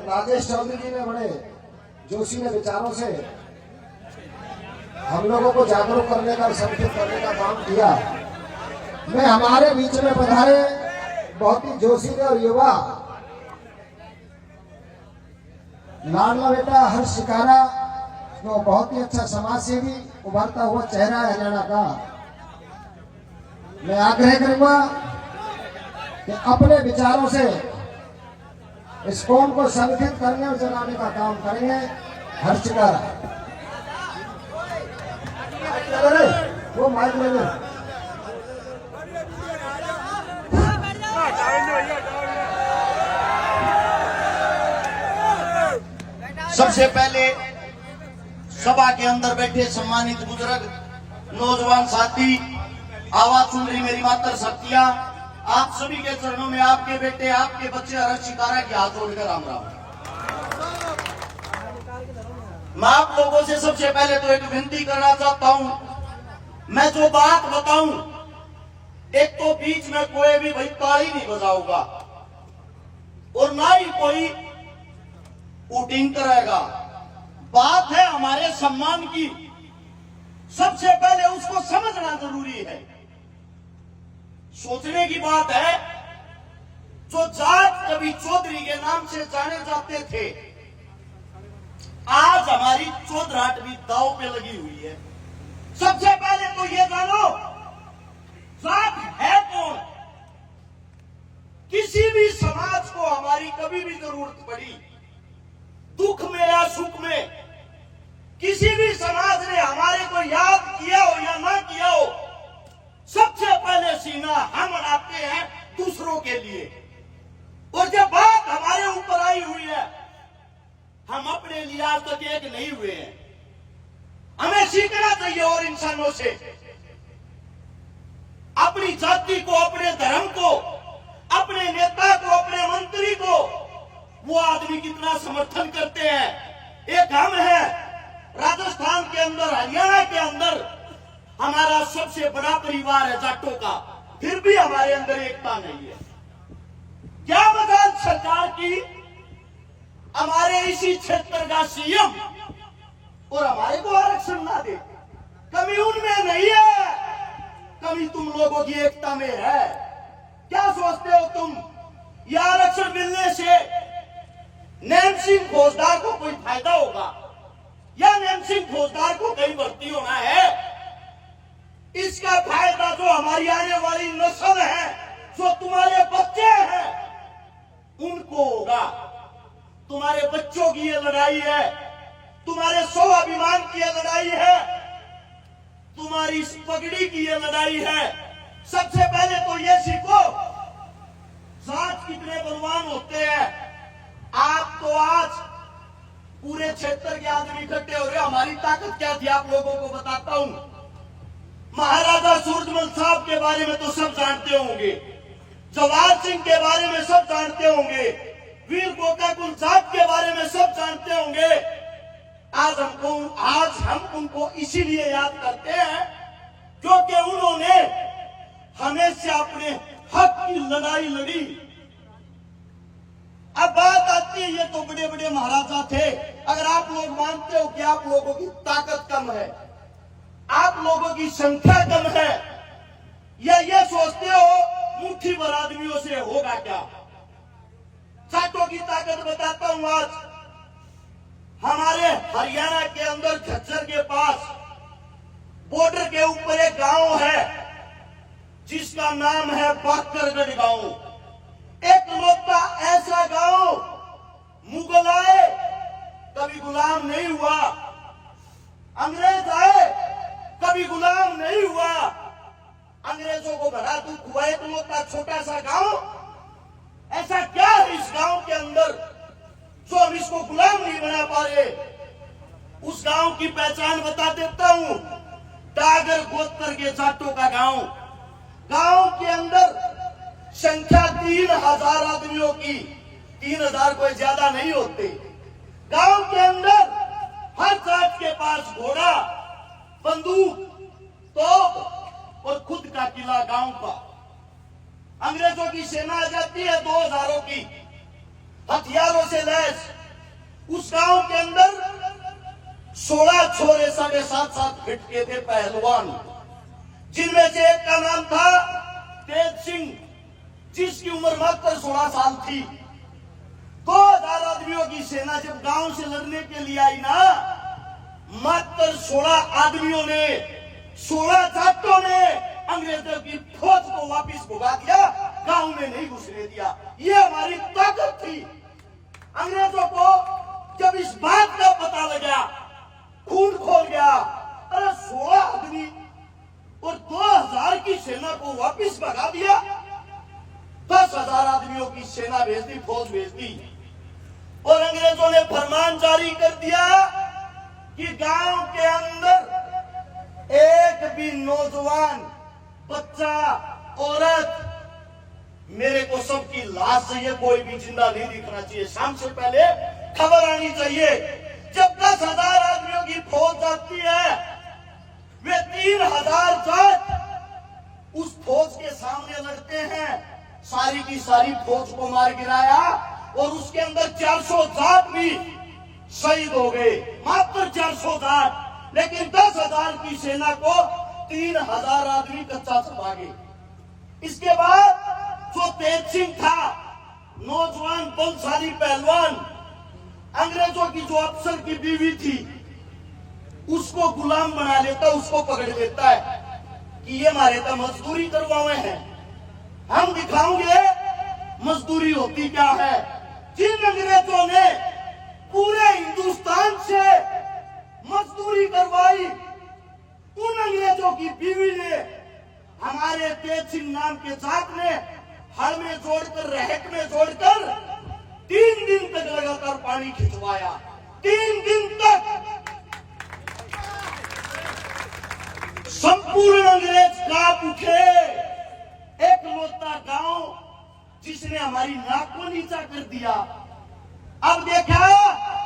राजेश चौधरी जी ने बड़े जोशीले विचारों से हम लोगों को जागरूक करने का, संगठित करने का काम किया। मैं हमारे बीच में पधारे बहुत ही जोशीले और युवा लाडला बेटा हर्ष शिकारा, जो बहुत ही अच्छा समाज सेवी उभरता हुआ चेहरा है हरियाणा का। मैं आग्रह करूंगा कि अपने विचारों से इस कौम को संगठित करने और चलाने का काम करेंगे। हर्ष शिकारा, वो माइक ले ले। सबसे पहले सभा के अंदर बैठे सम्मानित बुजुर्ग, नौजवान साथी, आवाज सुन रही मेरी मातर शक्तियां, आप सभी के चरणों में आपके बेटे, आपके बच्चे हर्ष शिकारा की हाथ जोड़कर राम राम। मैं आप लोगों से सबसे पहले तो एक विनती करना चाहता हूं। मैं जो बात बताऊं, एक तो बीच में कोई भी भाई ताली नहीं बजाऊंगा और ना ही कोई वोटिंग करेगा। बात है हमारे सम्मान की, सबसे पहले उसको समझना जरूरी है। सोचने की बात है, जो जाट कभी चौधरी के नाम से जाने जाते थे, आज हमारी चौधराहट भी दांव पे लगी हुई है। सबसे पहले तो ये जानो, जाट है कौन। किसी भी समाज को हमारी कभी भी जरूरत पड़ी, दुख में या सुख में, किसी भी समाज ने हमारे को याद किया हो या ना किया हो, सबसे पहले सीना हम अड़ाते हैं दूसरों के लिए। और जब बात हमारे ऊपर आई हुई है, हम अपने लिए आज तक एक नहीं हुए हैं। हमें सीखना चाहिए और इंसानों से, अपनी जाति को, अपने धर्म को, अपने नेता को, अपने मंत्री को, वो आदमी कितना समर्थन करते हैं। एक हम हैं राजस्थान के अंदर, हरियाणा के अंदर हमारा सबसे बड़ा परिवार है जाटों का, फिर भी हमारे अंदर एकता नहीं है। क्या मजाल सरकार की हमारे इसी क्षेत्र का सीएम और हमारे को आरक्षण ना दे। कमी उनमें नहीं है, कमी तुम लोगों की एकता में है। क्या सोचते हो तुम, यह आरक्षण मिलने से नैन सिंह फौजदार को कोई फायदा होगा या नैन सिंह फौजदार को कहीं भर्ती होना है? इसका फायदा जो हमारी आने वाली नस्ल है, जो तुम्हारे बच्चे हैं, उनको होगा। तुम्हारे बच्चों की ये लड़ाई है, तुम्हारे स्वाभिमान की ये लड़ाई है, तुम्हारी इस पगड़ी की ये लड़ाई है। सबसे पहले तो ये सीखो, जाट कितने बलवान होते हैं। आप तो आज पूरे क्षेत्र के आदमी इकट्ठे हो रहे, हमारी ताकत क्या थी आप लोगों को बताता हूं। महाराजा सूरजमल साहब के बारे में तो सब जानते होंगे, जवाहर सिंह के बारे में सब जानते होंगे, वीर गोकाकुल साहब के बारे में सब जानते होंगे। आज हम उनको इसीलिए याद करते हैं क्योंकि उन्होंने हमेशा अपने हक की लड़ाई लड़ी। अब बात आती है, ये तो बड़े बड़े महाराजा थे। अगर आप लोग मानते हो कि आप लोगों की ताकत कम है, आप लोगों की संख्या कम है, या ये सोचते हो मुट्ठी भर आदमियों से होगा क्या? जाटों की ताकत बताता हूं। आज हमारे हरियाणा के अंदर झज्जर के पास बॉर्डर के ऊपर एक गांव है जिसका नाम है बाकरगढ़ गांव। एक लौता ऐसा गांव, मुगल आए कभी गुलाम नहीं हुआ, अंग्रेज आए कभी गुलाम नहीं हुआ, अंग्रेजों को बड़ा दुख हुआ। एक लौता छोटा सा गांव, ऐसा क्या है इस गांव के अंदर जो हम इसको गुलाम नहीं बना पा रहे? उस गांव की पहचान बता देता हूं, डागर गोत्र के जाटों का गांव। गांव के अंदर संख्या 3000 आदमियों की, 3000 कोई ज्यादा नहीं होते। गांव के अंदर हर जाट के पास घोड़ा, बंदूक, तोप और खुद का किला गांव का। अंग्रेजों की सेना आ जाती है 2000 की, हथियारों से लैस, उस गांव के अंदर 16 छोरे 7.5 फीट के थे पहलवान, जिनमें से एक का नाम था तेज सिंह, जिसकी उम्र मात्र 16 साल थी। 2000 आदमियों की सेना जब गांव से लड़ने के लिए आई ना, मात्र 16 आदमियों ने, 16 जाटों ने अंग्रेजों की फौज को वापस भगा दिया, गांव में नहीं घुसने दिया। ये हमारी ताकत थी। अंग्रेजों को जब इस बात का पता लगा, खून खोल गया, अरे 16 आदमी और 2000 की सेना को वापस भगा दिया। 10,000 आदमियों की सेना भेज दी, फौज भेज दी, और अंग्रेजों ने फरमान जारी कर दिया कि गांव के अंदर एक भी नौजवान, बच्चा, औरत, मेरे को सबकी लाश चाहिए, कोई भी जिंदा नहीं दिखना चाहिए। शाम से पहले खबर आनी चाहिए। जब 10,000 आदमियों की फौज जाती है, वे 3,000 जाट उस फौज के सामने लड़ते हैं। सारी की सारी फौज को मार गिराया, और उसके अंदर 400 जाट भी शहीद हो गए, मात्र 400 जाट। लेकिन 10,000 की सेना को 3,000 आदमी कच्चा छुपा गए। इसके बाद जो तेज सिंह था, नौजवान बलशाली पहलवान, अंग्रेजों की जो अफसर की बीवी थी, उसको गुलाम बना लेता, उसको पकड़ लेता है कि ये हमारे तो मजदूरी करवाए हैं, हम दिखाओगे मजदूरी होती क्या है। जिन अंग्रेजों ने पूरे हिंदुस्तान से मजदूरी करवाई, उन अंग्रेजों की बीवी ने हमारे तेज सिंह नाम के जाट ने हल में जोड़कर, रहक में जोड़कर 3 दिन तक लगातार पानी खिंचवाया। 3 दिन तक संपूर्ण अंग्रेज कांप उठे। एक लौता गांव जिसने हमारी नाक को नीचा कर दिया। अब देखा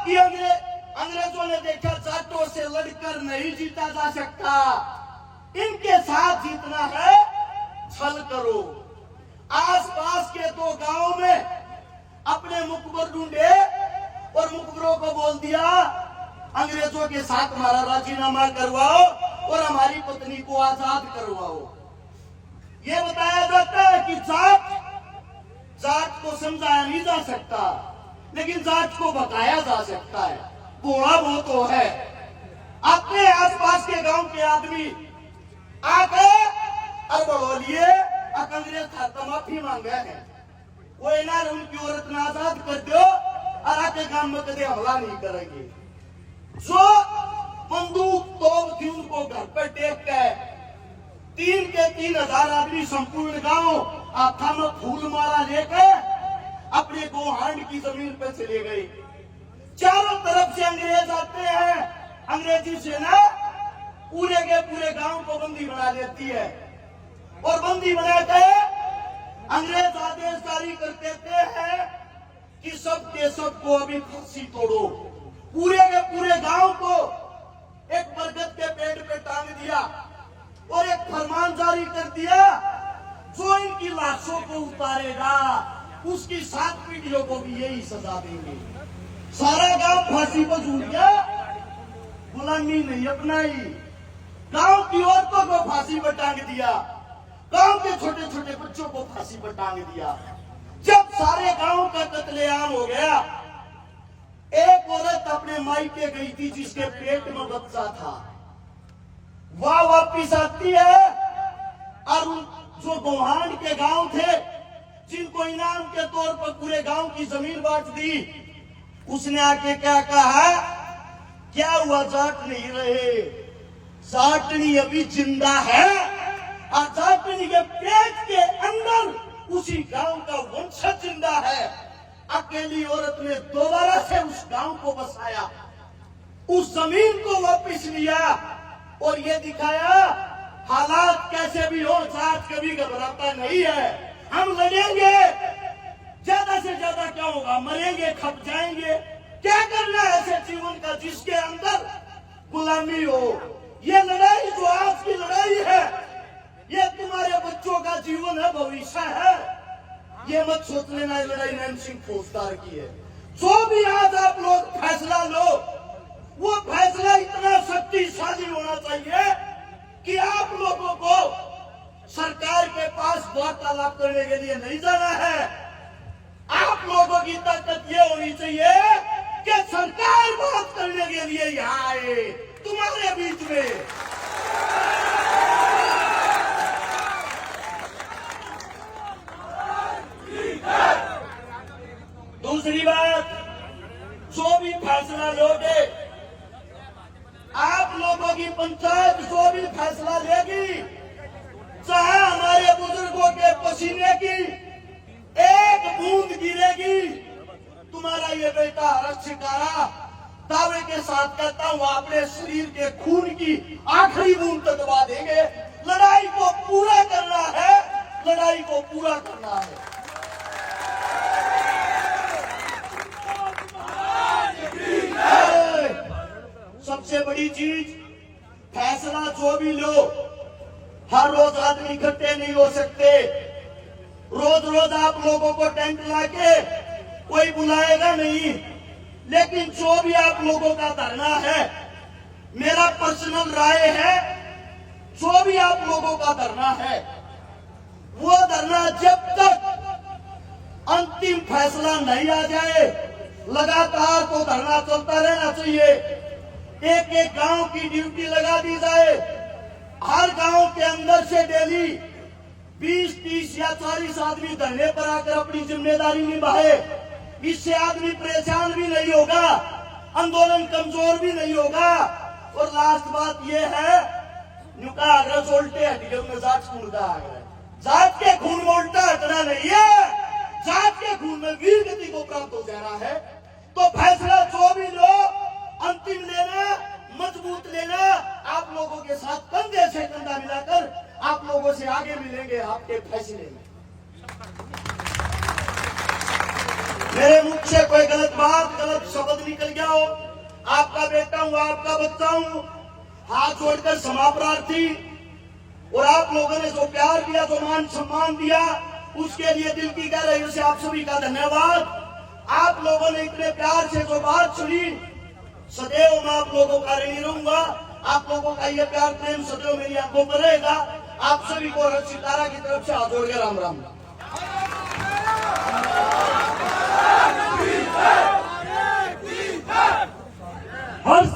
कि अंग्रेजों ने देखा जाटों से लड़कर नहीं जीता जा सकता, इनके साथ जीतना है, छल करो। आसपास के 2 गांवों में अपने मुखबर ढूंढे और मुखबरों को बोल दिया, अंग्रेजों के साथ हमारा राजीनामा करवाओ और हमारी पत्नी को आजाद करवाओ। ये बताया जाता है कि जाट को समझाया नहीं जा सकता, लेकिन जाट को बताया जा सकता है। थोड़ा बहुत तो है। अपने आसपास के गांव के आदमी आकर अरबड़ोलिए अंग्रेज खाता माफी मांगा है, वो ना उनकी औरत ने आजाद कर दो और आके गांव में कभी हमला नहीं करेंगे। जो बंदूक तोप थी उनको घर पर टेक के 3 के 3,000 आदमी संपूर्ण गांव आथा में फूल माला लेकर अपने गोहांड की जमीन पर चले गए। चारों तरफ से अंग्रेज आते हैं। अंग्रेजी सेना पूरे के पूरे गांव को बंदी बना लेती है, और बंदी बनाकर अंग्रेज आदेश जारी कर देते हैं कि सब के सब को अभी फांसी तोड़ो। पूरे के पूरे गांव को एक बरगद के पेड़ पे टांग दिया और एक फरमान जारी कर दिया, जो इनकी लाशों को उतारेगा उसकी 7 पीढ़ियों को भी यही सजा देंगे। सारा गांव फांसी पर झूल गया। गुलामी नहीं अपनाई, गांव की औरतों को फांसी पर टांग दिया, गांव के छोटे छोटे बच्चों को फांसी पर टांग दिया। जब सारे गांव का कत्लेआम हो गया, एक औरत अपने मायके गई थी जिसके पेट में बच्चा था, वह वापिस आती है और जो गोहांड के गांव थे जिनको इनाम के तौर पर पूरे गांव की जमीन बांट दी, उसने आके क्या कहा, क्या हुआ जाट नहीं रहे, जाटनी अभी जिंदा है और जाटनी के पेट के अंदर उसी गांव का वंशज जिंदा है। अकेली औरत ने दोबारा से उस गांव को बसाया, उस जमीन को वापस लिया और ये दिखाया हालात कैसे भी हो, जाट कभी घबराता नहीं है। हम लड़ेंगे, ज्यादा से ज्यादा क्या होगा, मरेंगे, खप जाएंगे। क्या करना है ऐसे जीवन का जिसके अंदर गुलामी हो। ये लड़ाई जो आज की लड़ाई है, ये तुम्हारे बच्चों का जीवन है, भविष्य है। ये मत सोच लेना ये लड़ाई नैन सिंह फौजदार की है। जो भी आज आप लोग फैसला पास वार्तालाप करने के लिए नहीं जाना है। आप लोगों की ताकत ये होनी चाहिए कि सरकार बात करने के लिए यहाँ आए तुम्हारे बीच में। दूसरी बात, जो भी फैसला लोगे, आप लोगों की पंचायत जो भी फैसला लेगी, चाहे हमारे बुजुर्गों के पसीने की एक बूंद गिरेगी, तुम्हारा ये बेटा रक्षकारा दावे के साथ कहता हूं अपने शरीर के खून की आखिरी बूंद तक दबा देंगे। लड़ाई को पूरा करना है, लड़ाई को पूरा करना है। सबसे बड़ी चीज, फैसला जो भी लो, हर रोज आदमी इकट्ठे नहीं हो सकते। रोज रोज आप लोगों को टेंट लाके कोई बुलाएगा नहीं, लेकिन जो भी आप लोगों का धरना है, मेरा पर्सनल राय है, जो भी आप लोगों का धरना है, वो धरना जब तक अंतिम फैसला नहीं आ जाए, लगातार तो धरना चलता रहना चाहिए। एक एक गांव की ड्यूटी लगा दी जाए, हर गांव के अंदर से डेली 20, 30 या 40 आदमी धरने पर आकर अपनी जिम्मेदारी निभाए। इससे आदमी परेशान भी नहीं होगा, आंदोलन कमजोर भी नहीं होगा। और लास्ट बात यह है, नुका अगर उल्टे हटियों में जात खून का आग्रह, जात के खून में उल्टा हटना नहीं है, जात के खून में वीर गति को प्राप्त हो जाना है। तो फैसला जो भी लो, अंतिम लेना, मजबूत लेना। आप लोगों के साथ कंधे से कंधा मिलाकर आप लोगों से आगे मिलेंगे आपके फैसले में। मेरे मुख से कोई गलत बात, गलत शब्द निकल गया हो, आपका बेटा हूं, आपका बच्चा हूं, हाथ जोड़कर क्षमा प्रार्थी। और आप लोगों ने जो प्यार दिया, जो मान सम्मान दिया, उसके लिए दिल की गहराइयों से आप सभी का धन्यवाद। आप लोगों ने इतने प्यार से जो बात सुनी, सदैव मैं आप लोगों का ऋणी रहूंगा। आप लोगों का ये प्यार प्रेम सदैव मेरी आंखों पर रहेगा। आप सभी को रक्षितारा की तरफ से हाथ जोड़ के राम राम। हर